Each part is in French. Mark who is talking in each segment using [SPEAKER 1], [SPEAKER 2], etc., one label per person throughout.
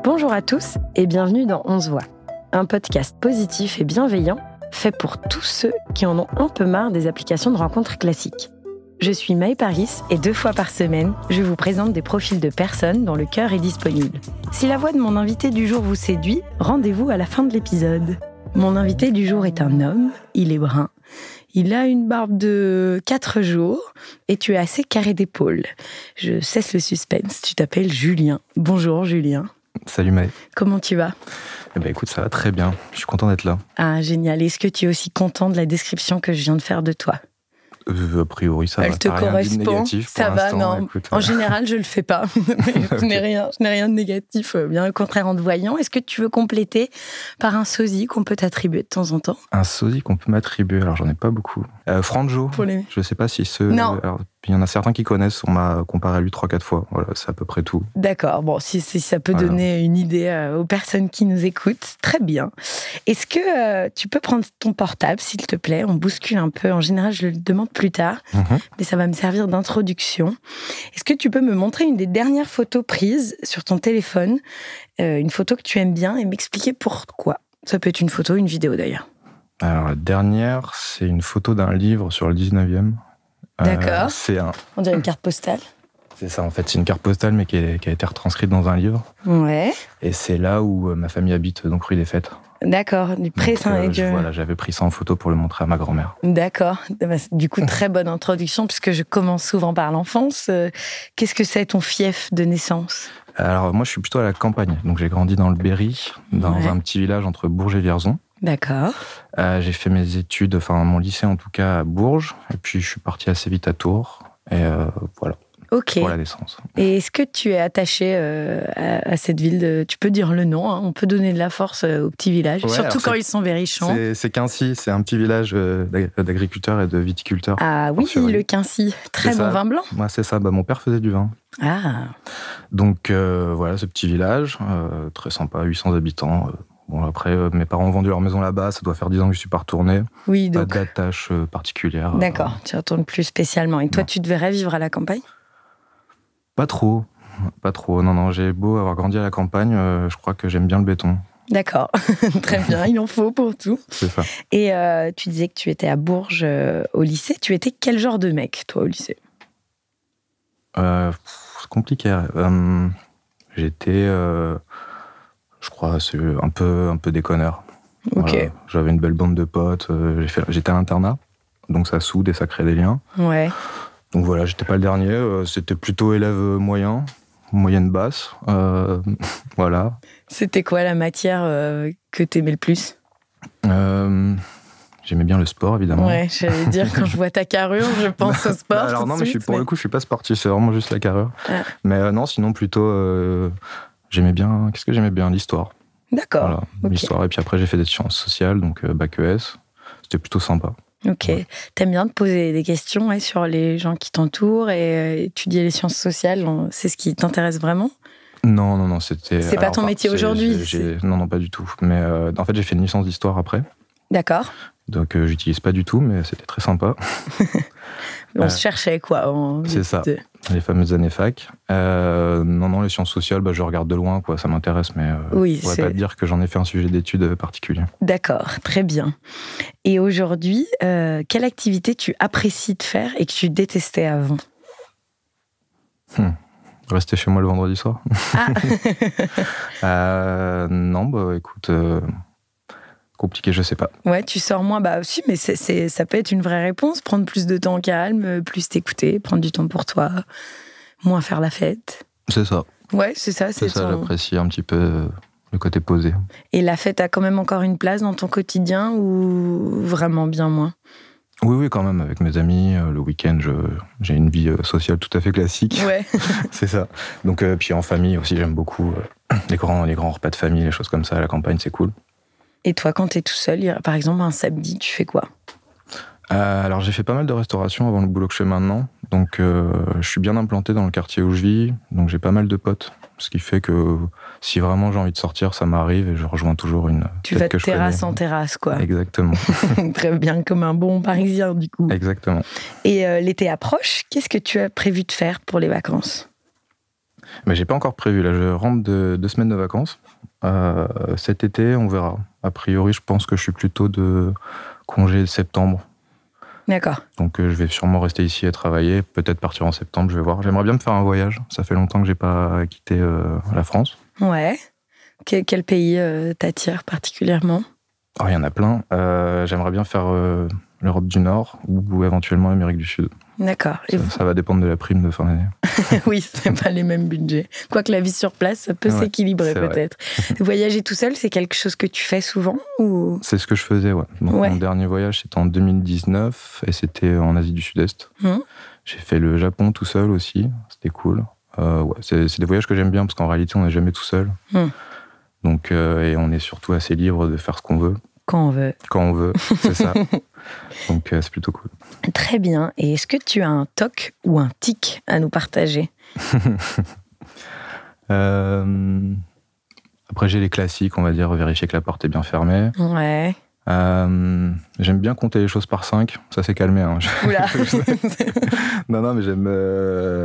[SPEAKER 1] Bonjour à tous et bienvenue dans On se voit, un podcast positif et bienveillant fait pour tous ceux qui en ont un peu marre des applications de rencontres classiques. Je suis Maë Paris et 2 fois par semaine, je vous présente des profils de personnes dont le cœur est disponible. Si la voix de mon invité du jour vous séduit, rendez-vous à la fin de l'épisode. Mon invité du jour est un homme, il est brun. Il a une barbe de 4 jours et tu es assez carré d'épaule. Je cesse le suspense, tu t'appelles Julien. Bonjour Julien.
[SPEAKER 2] Salut Maë.
[SPEAKER 1] Comment tu vas ?
[SPEAKER 2] Écoute, ça va très bien. Je suis content d'être là.
[SPEAKER 1] Ah, génial. Est-ce que tu es aussi content de la description que je viens de faire de toi ?
[SPEAKER 2] A priori, ça va.
[SPEAKER 1] Elle te correspond. Ça va, non.
[SPEAKER 2] Écoute,
[SPEAKER 1] en général, je le fais pas. Je n'ai rien de négatif. Bien au contraire, en te voyant. Est-ce que tu veux compléter par un sosie qu'on peut t'attribuer de temps en temps ?
[SPEAKER 2] Un sosie qu'on peut m'attribuer. Alors, j'en ai pas beaucoup. Franjo. Je sais pas si ceux.
[SPEAKER 1] Non.
[SPEAKER 2] Alors, il y en a certains qui connaissent. On m'a comparé à lui 3-4 fois. Voilà, c'est à peu près tout.
[SPEAKER 1] D'accord. Bon, si ça peut donner une idée aux personnes qui nous écoutent, très bien. Est-ce que tu peux prendre ton portable, s'il te plaît ? On bouscule un peu. En général, je le demande plus tard, mais ça va me servir d'introduction. Est-ce que tu peux me montrer une des dernières photos prises sur ton téléphone, une photo que tu aimes bien, et m'expliquer pourquoi ? Ça peut être une photo, une vidéo d'ailleurs.
[SPEAKER 2] Alors, la dernière, c'est une photo d'un livre sur le 19e.
[SPEAKER 1] D'accord.
[SPEAKER 2] On
[SPEAKER 1] dirait une carte postale.
[SPEAKER 2] C'est ça, en fait, c'est une carte postale, mais qui a été retranscrite dans un livre.
[SPEAKER 1] Ouais.
[SPEAKER 2] Et c'est là où ma famille habite, donc rue des Fêtes.
[SPEAKER 1] D'accord, du Pré-Saint-Dieu.
[SPEAKER 2] Voilà, j'avais pris ça en photo pour le montrer à ma grand-mère.
[SPEAKER 1] D'accord. Du coup, très bonne introduction, puisque je commence souvent par l'enfance. Qu'est-ce que c'est ton fief de naissance ?
[SPEAKER 2] Alors, moi, je suis plutôt à la campagne. Donc, j'ai grandi dans le Berry, dans un petit village entre Bourges et Vierzon. D'accord. J'ai fait mes études, mon lycée en tout cas, à Bourges. Et puis, je suis parti assez vite à Tours. Et voilà.
[SPEAKER 1] Ok.
[SPEAKER 2] Pour la naissance.
[SPEAKER 1] Et est-ce que tu es attaché à cette ville Tu peux dire le nom, hein, on peut donner de la force aux petits villages, surtout quand ils sont berrichons.
[SPEAKER 2] C'est Quincy, c'est un petit village d'agriculteurs et de viticulteurs.
[SPEAKER 1] Ah oui, le Quincy. Très bon vin blanc.
[SPEAKER 2] Moi, c'est ça. Mon père faisait du vin.
[SPEAKER 1] Ah.
[SPEAKER 2] Donc, voilà, ce petit village, très sympa, 800 habitants. Bon, après, mes parents ont vendu leur maison là-bas, ça doit faire 10 ans que je suis pas retourné.
[SPEAKER 1] Oui, donc.
[SPEAKER 2] Pas d'attache particulière.
[SPEAKER 1] D'accord, tu retournes plus spécialement. Et toi, tu devrais vivre à la campagne ?
[SPEAKER 2] Pas trop. Non, j'ai beau avoir grandi à la campagne, je crois que j'aime bien le béton.
[SPEAKER 1] D'accord, très bien, il en faut pour tout.
[SPEAKER 2] C'est ça.
[SPEAKER 1] Et tu disais que tu étais à Bourges au lycée. Tu étais quel genre de mec, toi, au lycée ?
[SPEAKER 2] C'est compliqué. J'étais, je crois, un peu déconneur.
[SPEAKER 1] Ok.
[SPEAKER 2] Voilà. J'avais une belle bande de potes. J'étais à l'internat, donc ça soude et ça crée des liens.
[SPEAKER 1] Ouais.
[SPEAKER 2] Donc voilà, j'étais pas le dernier. C'était plutôt élève moyen, moyenne basse. Voilà.
[SPEAKER 1] C'était quoi la matière que t'aimais le plus ?
[SPEAKER 2] J'aimais bien le sport, évidemment.
[SPEAKER 1] Ouais, j'allais dire, quand je vois ta carrure, je pense au sport.
[SPEAKER 2] Alors non, pour le coup, je suis pas sportif, c'est vraiment juste la carrure. Ah. Mais non, sinon plutôt, j'aimais bien. Qu'est-ce que j'aimais bien ? L'histoire.
[SPEAKER 1] D'accord.
[SPEAKER 2] Voilà, l'histoire. Et puis après, j'ai fait des sciences sociales, donc bac ES. C'était plutôt sympa.
[SPEAKER 1] Ok. Ouais. T'aimes bien te poser des questions sur les gens qui t'entourent et étudier les sciences sociales, c'est ce qui t'intéresse vraiment ?
[SPEAKER 2] Non, c'était...
[SPEAKER 1] C'est pas ton métier aujourd'hui ?
[SPEAKER 2] Non, pas du tout. Mais en fait, j'ai fait une licence d'histoire après.
[SPEAKER 1] D'accord.
[SPEAKER 2] Donc, j'utilise pas du tout, mais c'était très sympa.
[SPEAKER 1] On se cherchait, quoi.
[SPEAKER 2] C'est ça, les fameuses années fac. Non, les sciences sociales, je regarde de loin, quoi, ça m'intéresse, mais
[SPEAKER 1] oui,
[SPEAKER 2] je pourrais pas te dire que j'en ai fait un sujet d'étude particulier.
[SPEAKER 1] D'accord, très bien. Et aujourd'hui, quelle activité tu apprécies de faire et que tu détestais avant ?
[SPEAKER 2] Rester chez moi le vendredi soir.
[SPEAKER 1] Ah.
[SPEAKER 2] Non, écoute... compliqué, je sais pas.
[SPEAKER 1] Ouais, tu sors moins, si, mais ça peut être une vraie réponse. Prendre plus de temps au calme, plus t'écouter, prendre du temps pour toi, moins faire la fête.
[SPEAKER 2] C'est ça.
[SPEAKER 1] Ouais, c'est ça.
[SPEAKER 2] J'apprécie un petit peu le côté posé. Et
[SPEAKER 1] la fête a quand même encore une place dans ton quotidien ou vraiment bien moins ?
[SPEAKER 2] Oui, quand même, avec mes amis, le week-end, j'ai une vie sociale tout à fait classique.
[SPEAKER 1] Ouais.
[SPEAKER 2] C'est ça. Donc, puis en famille aussi, j'aime beaucoup les grands repas de famille, les choses comme ça, à la campagne, c'est cool.
[SPEAKER 1] Et toi, quand t'es tout seul, par exemple, un samedi, tu fais quoi ?
[SPEAKER 2] Alors, j'ai fait pas mal de restauration avant le boulot que je fais maintenant. Donc, je suis bien implanté dans le quartier où je vis. Donc, j'ai pas mal de potes. Ce qui fait que si vraiment j'ai envie de sortir, ça m'arrive et je rejoins toujours une
[SPEAKER 1] Tu vas de terrasse en terrasse, quoi.
[SPEAKER 2] Exactement.
[SPEAKER 1] Très bien, comme un bon Parisien, du coup.
[SPEAKER 2] Exactement.
[SPEAKER 1] Et l'été approche. Qu'est-ce que tu as prévu de faire pour les vacances ?
[SPEAKER 2] Mais j'ai pas encore prévu. Là, je rentre de 2 semaines de vacances. Cet été, on verra. A priori, je pense que je suis plutôt de congé de septembre.
[SPEAKER 1] D'accord.
[SPEAKER 2] Donc, je vais sûrement rester ici et travailler. Peut-être partir en septembre, je vais voir. J'aimerais bien me faire un voyage. Ça fait longtemps que j'ai pas quitté la France.
[SPEAKER 1] Ouais. Quel pays t'attire particulièrement ?
[SPEAKER 2] Oh, il y en a plein. J'aimerais bien faire l'Europe du Nord ou éventuellement l'Amérique du Sud.
[SPEAKER 1] D'accord.
[SPEAKER 2] Ça va dépendre de la prime de fin d'année.
[SPEAKER 1] Oui, c'est pas les mêmes budgets. Quoique la vie sur place, ça peut s'équilibrer peut-être. Voyager tout seul, c'est quelque chose que tu fais souvent ou...
[SPEAKER 2] C'est ce que je faisais, ouais. Donc, mon dernier voyage, c'était en 2019 et c'était en Asie du Sud-Est. J'ai fait le Japon tout seul aussi. C'était cool. C'est des voyages que j'aime bien parce qu'en réalité, on n'est jamais tout seul. Donc, et on est surtout assez libre de faire ce qu'on veut.
[SPEAKER 1] Quand on veut.
[SPEAKER 2] Quand on veut, c'est ça. Donc, c'est plutôt cool.
[SPEAKER 1] Très bien. Et est-ce que tu as un toc ou un tic à nous partager ?
[SPEAKER 2] Après, j'ai les classiques, on va dire, vérifier que la porte est bien fermée.
[SPEAKER 1] Ouais.
[SPEAKER 2] J'aime bien compter les choses par 5. Ça s'est calmé. Hein.
[SPEAKER 1] Oula.
[SPEAKER 2] non, mais j'aime...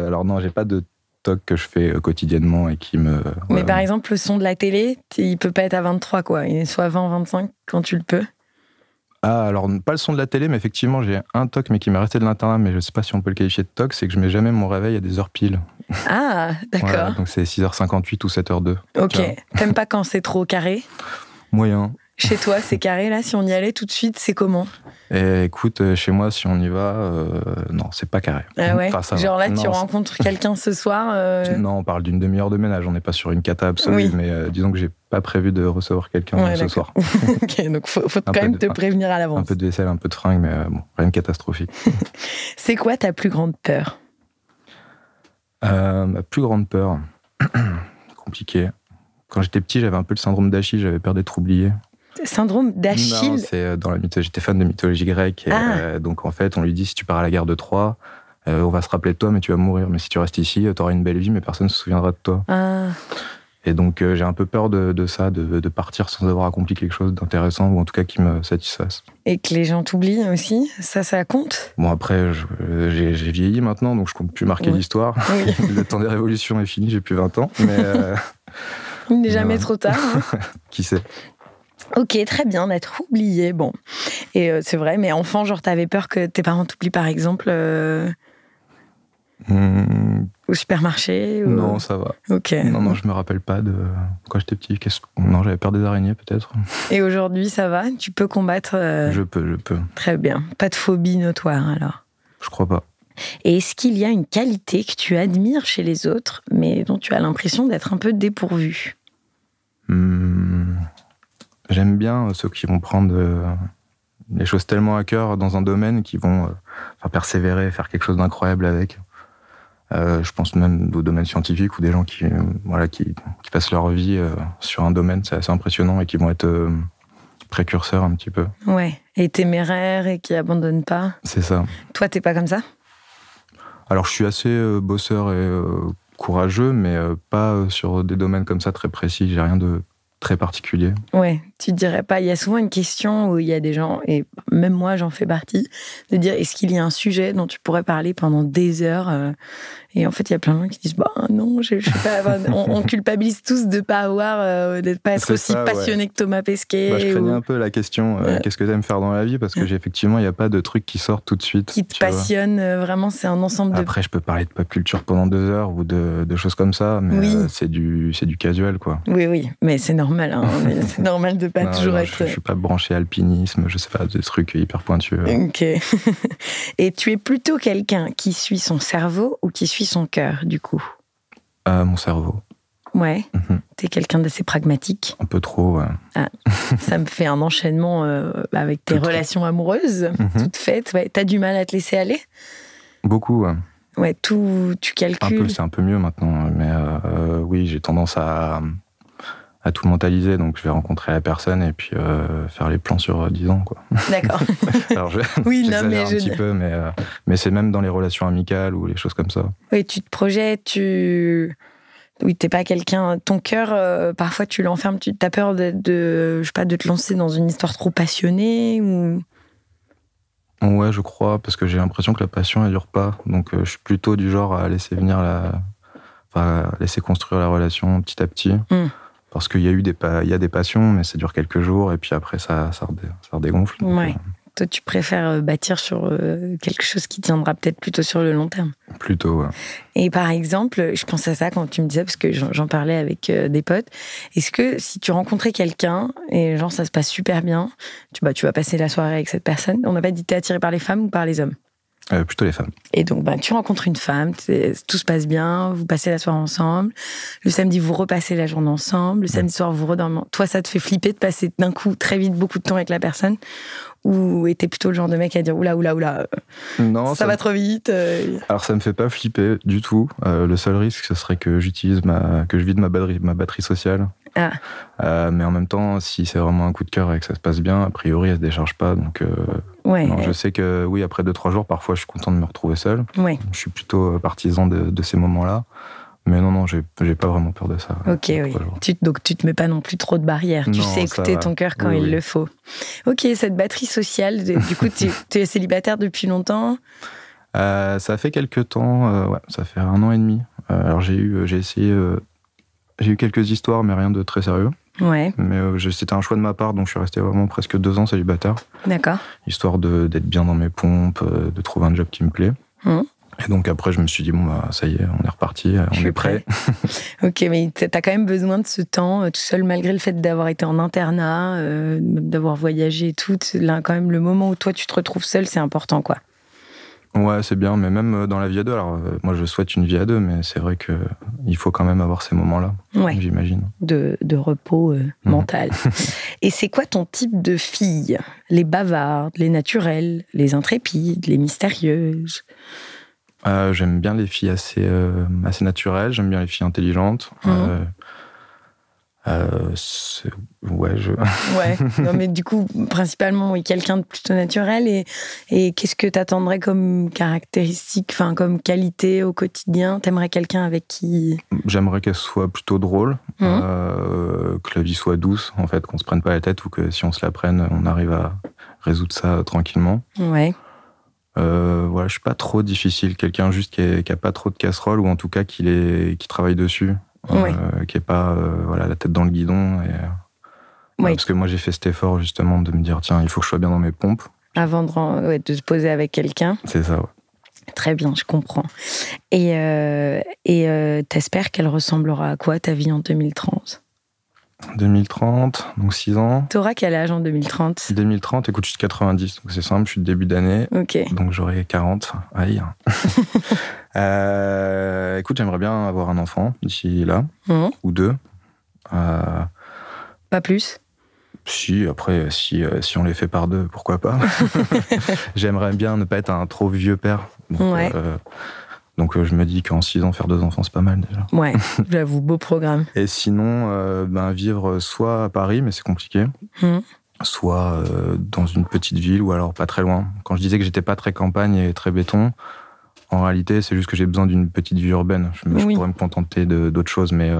[SPEAKER 2] Alors non, j'ai pas de toc que je fais quotidiennement et qui me...
[SPEAKER 1] Mais par exemple, le son de la télé, il peut pas être à 23, quoi. Il est soit 20, 25, quand tu le peux.
[SPEAKER 2] Ah, alors, pas le son de la télé, mais effectivement, j'ai un toc, mais qui m'est resté de l'internat, mais je sais pas si on peut le qualifier de toc, c'est que je mets jamais mon réveil à des heures pile.
[SPEAKER 1] Ah, d'accord.
[SPEAKER 2] Voilà, donc c'est 6h58 ou 7h02.
[SPEAKER 1] Ok. T'aimes pas quand c'est trop carré ?
[SPEAKER 2] Moyen.
[SPEAKER 1] Chez toi, c'est carré, là ? Si on y allait tout de suite, c'est comment ?
[SPEAKER 2] Écoute, chez moi, si on y va, non, c'est pas carré.
[SPEAKER 1] Ah ouais.
[SPEAKER 2] Enfin,
[SPEAKER 1] genre là, tu rencontres quelqu'un ce soir
[SPEAKER 2] Non, on parle d'une demi-heure de ménage. On n'est pas sur une cata absolue, mais disons que j'ai pas prévu de recevoir quelqu'un ce soir.
[SPEAKER 1] Ok, donc faut quand même te prévenir à l'avance.
[SPEAKER 2] Un peu de vaisselle, un peu de fringues, mais bon, rien de catastrophique.
[SPEAKER 1] C'est quoi ta plus grande peur ?
[SPEAKER 2] Ma plus grande peur, compliqué. Quand j'étais petit, j'avais un peu le syndrome d'Achille, j'avais peur d'être oublié.
[SPEAKER 1] Syndrome d'Achille ?
[SPEAKER 2] Non, c'est dans la mythologie. J'étais fan de mythologie grecque. Et, donc, en fait, on lui dit, si tu pars à la guerre de Troie, on va se rappeler de toi, mais tu vas mourir. Mais si tu restes ici, tu auras une belle vie, mais personne ne se souviendra de toi.
[SPEAKER 1] Ah.
[SPEAKER 2] Et donc, j'ai un peu peur de ça, de partir sans avoir accompli quelque chose d'intéressant, ou en tout cas qui me satisfasse.
[SPEAKER 1] Et que les gens t'oublient aussi ? Ça compte ?
[SPEAKER 2] Bon, après, j'ai vieilli maintenant, donc je compte plus marquer l'histoire. Oui. Le temps des révolutions est fini, j'ai plus 20 ans. Mais
[SPEAKER 1] il n'est jamais trop tard. Hein.
[SPEAKER 2] Qui sait ?
[SPEAKER 1] Ok, très bien, d'être oublié. Bon, et c'est vrai, mais enfant, genre, t'avais peur que tes parents t'oublient, par exemple, au supermarché ou...
[SPEAKER 2] Non, ça va.
[SPEAKER 1] Ok.
[SPEAKER 2] Non, je me rappelle pas de quand j'étais petit. Non, j'avais peur des araignées, peut-être.
[SPEAKER 1] Et aujourd'hui, ça va ? Tu peux combattre
[SPEAKER 2] Je peux.
[SPEAKER 1] Très bien. Pas de phobie notoire, alors ?
[SPEAKER 2] Je crois pas.
[SPEAKER 1] Et est-ce qu'il y a une qualité que tu admires chez les autres, mais dont tu as l'impression d'être un peu dépourvu ?
[SPEAKER 2] J'aime bien ceux qui vont prendre les choses tellement à cœur dans un domaine, qui vont persévérer, faire quelque chose d'incroyable avec. Je pense même au domaine scientifique, ou des gens qui passent leur vie sur un domaine, c'est assez impressionnant, et qui vont être précurseurs un petit peu.
[SPEAKER 1] Ouais, et téméraires, et qui abandonnent pas.
[SPEAKER 2] C'est ça.
[SPEAKER 1] Toi, t'es pas comme ça ?
[SPEAKER 2] Alors, je suis assez bosseur et courageux, mais pas sur des domaines comme ça très précis. J'ai rien de très particulier. Ouais,
[SPEAKER 1] tu dirais pas. Il y a souvent une question où il y a des gens, et même moi j'en fais partie, de dire est-ce qu'il y a un sujet dont tu pourrais parler pendant des heures et en fait il y a plein de gens qui disent bah non, je sais pas. on culpabilise tous de pas avoir, de pas être aussi passionné que Thomas Pesquet.
[SPEAKER 2] Je craignais un peu la question qu'est-ce que t'aimes faire dans la vie, parce que effectivement il n'y a pas de truc qui sort tout de suite.
[SPEAKER 1] Qui te passionne vraiment, c'est un ensemble de.
[SPEAKER 2] Après je peux parler de pop culture pendant 2 heures ou de choses comme ça, mais c'est du casual quoi.
[SPEAKER 1] Oui, mais c'est normal. Hein. C'est normal de pas toujours être.
[SPEAKER 2] Je suis pas branché alpinisme, je sais pas, des trucs hyper pointus.
[SPEAKER 1] Ok. Et tu es plutôt quelqu'un qui suit son cerveau ou qui suit son cœur, du coup ?
[SPEAKER 2] Mon cerveau.
[SPEAKER 1] Ouais. T'es quelqu'un d'assez pragmatique.
[SPEAKER 2] Un peu trop, ouais.
[SPEAKER 1] Ah, ça me fait un enchaînement avec tes relations amoureuses, toutes faites. Ouais. T'as du mal à te laisser aller ?
[SPEAKER 2] Beaucoup, ouais.
[SPEAKER 1] Ouais, tout, tu calcules.
[SPEAKER 2] C'est un peu mieux maintenant, mais oui, j'ai tendance à tout mentaliser, donc je vais rencontrer la personne et puis faire les plans sur 10 ans, quoi.
[SPEAKER 1] D'accord.
[SPEAKER 2] Alors j'exagère un petit peu, mais c'est même dans les relations amicales ou les choses comme ça.
[SPEAKER 1] Oui, tu te projettes, oui, t'es pas quelqu'un. Ton cœur, parfois tu l'enfermes, t'as peur je sais pas, de te lancer dans une histoire trop passionnée ou.
[SPEAKER 2] Ouais, je crois, parce que j'ai l'impression que la passion elle dure pas, donc je suis plutôt du genre à laisser venir Enfin, laisser construire la relation petit à petit. Parce qu'il y a des passions, mais ça dure quelques jours, et puis après, ça redégonfle.
[SPEAKER 1] Ouais. Toi, tu préfères bâtir sur quelque chose qui tiendra peut-être plutôt sur le long terme.
[SPEAKER 2] Plutôt, ouais.
[SPEAKER 1] Et par exemple, je pense à ça quand tu me disais, parce que j'en parlais avec des potes, est-ce que si tu rencontrais quelqu'un, et genre ça se passe super bien, tu vas passer la soirée avec cette personne, on n'a pas dit t'es attiré par les femmes ou par les hommes?
[SPEAKER 2] Plutôt les femmes.
[SPEAKER 1] Et donc, tu rencontres une femme, tout se passe bien, vous passez la soirée ensemble. Le samedi, vous repassez la journée ensemble. Le samedi soir, vous redormez. Toi, ça te fait flipper de passer d'un coup très vite beaucoup de temps avec la personne? Ou t'es plutôt le genre de mec à dire oula,
[SPEAKER 2] non,
[SPEAKER 1] ça va trop vite.
[SPEAKER 2] Alors, ça me fait pas flipper du tout. Le seul risque, ce serait que je vide ma batterie sociale. Mais en même temps, si c'est vraiment un coup de cœur et que ça se passe bien, a priori, elle se décharge pas. Donc, je sais que oui, après 2-3 jours, parfois, je suis content de me retrouver seul.
[SPEAKER 1] Ouais.
[SPEAKER 2] Je suis plutôt partisan de ces moments-là. Mais non, j'ai pas vraiment peur de ça.
[SPEAKER 1] Ok, oui. Donc tu te mets pas non plus trop de barrières. Tu sais écouter ton cœur quand il le faut. Ok, cette batterie sociale, du coup, tu es célibataire depuis longtemps?
[SPEAKER 2] Ça fait quelques temps, ça fait 1 an et demi. Alors j'ai eu quelques histoires, mais rien de très sérieux.
[SPEAKER 1] Ouais.
[SPEAKER 2] Mais c'était un choix de ma part, donc je suis resté vraiment presque 2 ans célibataire.
[SPEAKER 1] D'accord.
[SPEAKER 2] Histoire d'être bien dans mes pompes, de trouver un job qui me plaît. Et donc après, je me suis dit, ça y est, on est reparti, on est prêt.
[SPEAKER 1] Ok, mais t'as quand même besoin de ce temps tout seul, malgré le fait d'avoir été en internat, d'avoir voyagé et tout. Là, quand même, le moment où toi, tu te retrouves seul, c'est important, quoi.
[SPEAKER 2] Ouais, c'est bien, mais même dans la vie à deux, alors moi je souhaite une vie à deux, mais c'est vrai qu'il faut quand même avoir ces moments-là, j'imagine.
[SPEAKER 1] De repos mental. Et c'est quoi ton type de fille? Les bavardes, les naturelles, les intrépides, les mystérieuses?
[SPEAKER 2] J'aime bien les filles assez naturelles, j'aime bien les filles intelligentes. Ouais,
[SPEAKER 1] non, mais du coup, principalement, oui, quelqu'un de plutôt naturel. Et qu'est-ce que t'attendrais comme caractéristique, enfin, comme qualité au quotidien? T'aimerais quelqu'un avec qui...
[SPEAKER 2] J'aimerais qu'elle soit plutôt drôle, que la vie soit douce, en fait, qu'on se prenne pas la tête, ou que si on se la prenne, on arrive à résoudre ça tranquillement.
[SPEAKER 1] Ouais.
[SPEAKER 2] Je suis pas trop difficile. Quelqu'un juste qui a pas trop de casserole, ou en tout cas qui travaille dessus. Qui est pas la tête dans le guidon. Parce que moi, j'ai fait cet effort, justement, de me dire, tiens, il faut que je sois bien dans mes pompes.
[SPEAKER 1] Avant de se poser avec quelqu'un.
[SPEAKER 2] C'est ça, ouais.
[SPEAKER 1] Très bien, je comprends. Et t'espères qu'elle ressemblera à quoi, ta vie en 2030?
[SPEAKER 2] 2030, donc 6 ans.
[SPEAKER 1] T'auras quel âge en 2030?
[SPEAKER 2] 2030, écoute, je suis de 90, donc c'est simple, je suis de début d'année.
[SPEAKER 1] Ok.
[SPEAKER 2] Donc j'aurai 40. Aïe. Écoute, j'aimerais bien avoir un enfant d'ici là, ou 2.
[SPEAKER 1] Pas plus?
[SPEAKER 2] Si, après, si on les fait par 2, pourquoi pas. J'aimerais bien ne pas être un trop vieux père. Donc je me dis qu'en 6 ans, faire 2 enfants, c'est pas mal déjà.
[SPEAKER 1] Ouais, j'avoue, beau programme.
[SPEAKER 2] Et sinon, vivre soit à Paris, mais c'est compliqué, soit dans une petite ville, ou alors pas très loin. Quand je disais que j'étais pas très campagne et très béton, en réalité, c'est juste que j'ai besoin d'une petite vie urbaine. Je pourrais me contenter d'autres choses, mais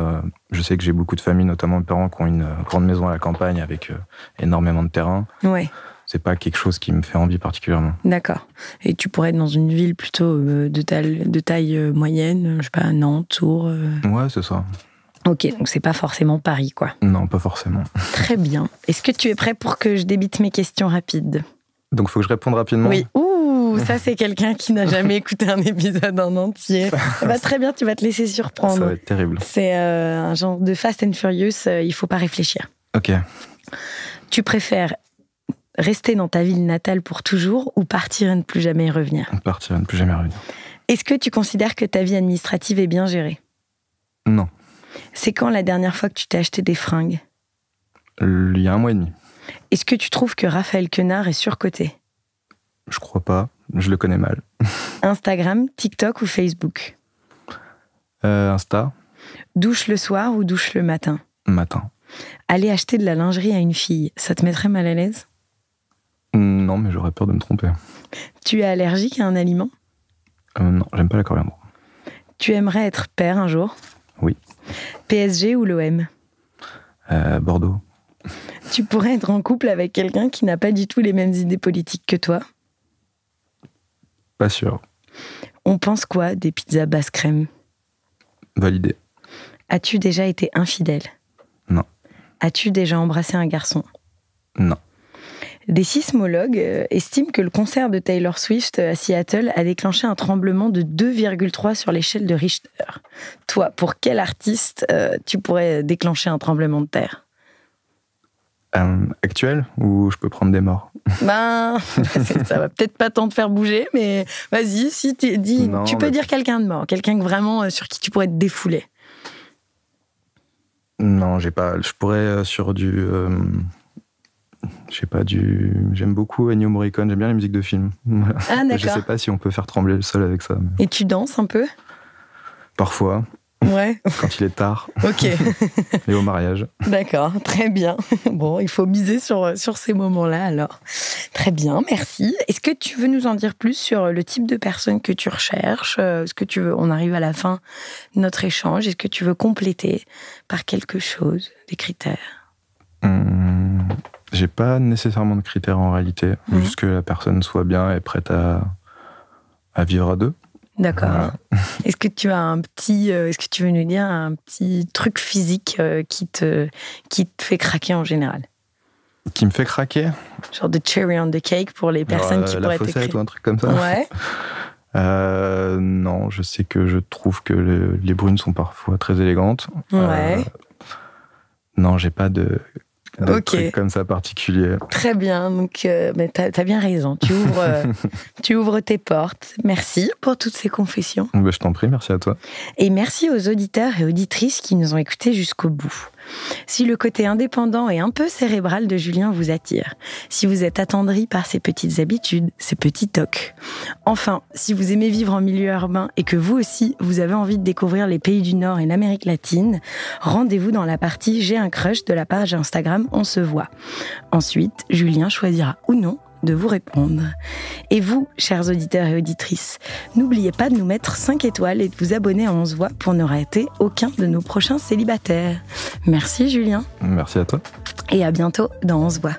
[SPEAKER 2] je sais que j'ai beaucoup de familles, notamment mes parents, qui ont une grande maison à la campagne avec énormément de terrain. Ouais. C'est pas quelque chose qui me fait envie particulièrement.
[SPEAKER 1] D'accord. Et tu pourrais être dans une ville plutôt de taille moyenne, je sais pas, Nantes, Tours
[SPEAKER 2] Ouais, c'est ça.
[SPEAKER 1] Ok, donc c'est pas forcément Paris, quoi.
[SPEAKER 2] Non, pas forcément.
[SPEAKER 1] Très bien. Est-ce que tu es prêt pour que je débite mes questions rapides?
[SPEAKER 2] Donc, il faut que je réponde rapidement?
[SPEAKER 1] Oui. Ouh, ça, c'est quelqu'un qui n'a jamais écouté un épisode en entier. Très bien, tu vas te laisser surprendre.
[SPEAKER 2] Ça va être terrible.
[SPEAKER 1] C'est un genre de Fast and Furious, il faut pas réfléchir.
[SPEAKER 2] Ok.
[SPEAKER 1] Tu préfères rester dans ta ville natale pour toujours ou partir et ne plus jamais y revenir?
[SPEAKER 2] Partir et ne plus jamais revenir.
[SPEAKER 1] Est-ce que tu considères que ta vie administrative est bien gérée?
[SPEAKER 2] Non.
[SPEAKER 1] C'est quand la dernière fois que tu t'es acheté des fringues?
[SPEAKER 2] Il y a 1 mois et demi.
[SPEAKER 1] Est-ce que tu trouves que Raphaël Quenard est surcoté?
[SPEAKER 2] Je crois pas. Je le connais mal.
[SPEAKER 1] Instagram, TikTok ou Facebook?
[SPEAKER 2] Insta.
[SPEAKER 1] Douche le soir ou douche le matin?
[SPEAKER 2] Matin.
[SPEAKER 1] Aller acheter de la lingerie à une fille, ça te mettrait mal à l'aise?
[SPEAKER 2] Non, mais j'aurais peur de me tromper.
[SPEAKER 1] Tu es allergique à un aliment?
[SPEAKER 2] Non, j'aime pas la coriandre.
[SPEAKER 1] Tu aimerais être père un jour?
[SPEAKER 2] Oui.
[SPEAKER 1] PSG ou l'OM?
[SPEAKER 2] Bordeaux.
[SPEAKER 1] Tu pourrais être en couple avec quelqu'un qui n'a pas du tout les mêmes idées politiques que toi?
[SPEAKER 2] Pas sûr.
[SPEAKER 1] On pense quoi des pizzas basse crème?
[SPEAKER 2] Validé.
[SPEAKER 1] As-tu déjà été infidèle?
[SPEAKER 2] Non.
[SPEAKER 1] As-tu déjà embrassé un garçon?
[SPEAKER 2] Non.
[SPEAKER 1] Des sismologues estiment que le concert de Taylor Swift à Seattle a déclenché un tremblement de 2,3 sur l'échelle de Richter. Toi, pour quel artiste tu pourrais déclencher un tremblement de terre?
[SPEAKER 2] Actuel ou je peux prendre des morts?
[SPEAKER 1] Ça va peut-être pas tant te faire bouger, mais vas-y, si tu peux dire quelqu'un de mort, quelqu'un vraiment sur qui tu pourrais te défouler.
[SPEAKER 2] Non, j'ai pas. Je pourrais sur du. J'aime beaucoup Ennio Morricone, j'aime bien les musiques de films.
[SPEAKER 1] Ah, d'accord.
[SPEAKER 2] Je sais pas si on peut faire trembler le sol avec ça. Mais...
[SPEAKER 1] Et tu danses un peu?
[SPEAKER 2] Parfois.
[SPEAKER 1] Ouais.
[SPEAKER 2] Quand il est tard.
[SPEAKER 1] Ok.
[SPEAKER 2] Et au mariage.
[SPEAKER 1] D'accord, très bien. Bon, il faut miser sur ces moments-là alors. Très bien, merci. Est-ce que tu veux nous en dire plus sur le type de personne que tu recherches? Est-ce que tu veux, on arrive à la fin de notre échange, est-ce que tu veux compléter par quelque chose, des critères?
[SPEAKER 2] J'ai pas nécessairement de critères en réalité. Juste que la personne soit bien et prête à vivre à deux.
[SPEAKER 1] D'accord. Voilà. Est-ce que tu as est-ce que tu veux nous dire un petit truc physique qui te fait craquer en général?
[SPEAKER 2] Qui me fait craquer?
[SPEAKER 1] Genre de cherry on the cake pour les personnes qui pourraient
[SPEAKER 2] t'écrire. La fossette ou un truc comme ça?
[SPEAKER 1] Ouais.
[SPEAKER 2] Non, je sais que je trouve que les brunes sont parfois très élégantes.
[SPEAKER 1] Ouais.
[SPEAKER 2] Non, j'ai pas de trucs comme ça particulier.
[SPEAKER 1] Très bien, donc t'as bien raison. Tu ouvres tes portes. Merci pour toutes ces confessions.
[SPEAKER 2] Je t'en prie, merci à toi.
[SPEAKER 1] Et merci aux auditeurs et auditrices qui nous ont écoutés jusqu'au bout. Si le côté indépendant et un peu cérébral de Julien vous attire, si vous êtes attendri par ses petites habitudes, ses petits tocs, enfin, si vous aimez vivre en milieu urbain et que vous aussi, vous avez envie de découvrir les pays du Nord et l'Amérique latine, rendez-vous dans la partie J'ai un crush de la page Instagram On se voit. Ensuite, Julien choisira ou non de vous répondre. Et vous, chers auditeurs et auditrices, n'oubliez pas de nous mettre 5 étoiles et de vous abonner à On se voit pour ne rater aucun de nos prochains célibataires. Merci Julien.
[SPEAKER 2] Merci à toi.
[SPEAKER 1] Et à bientôt dans On se voit.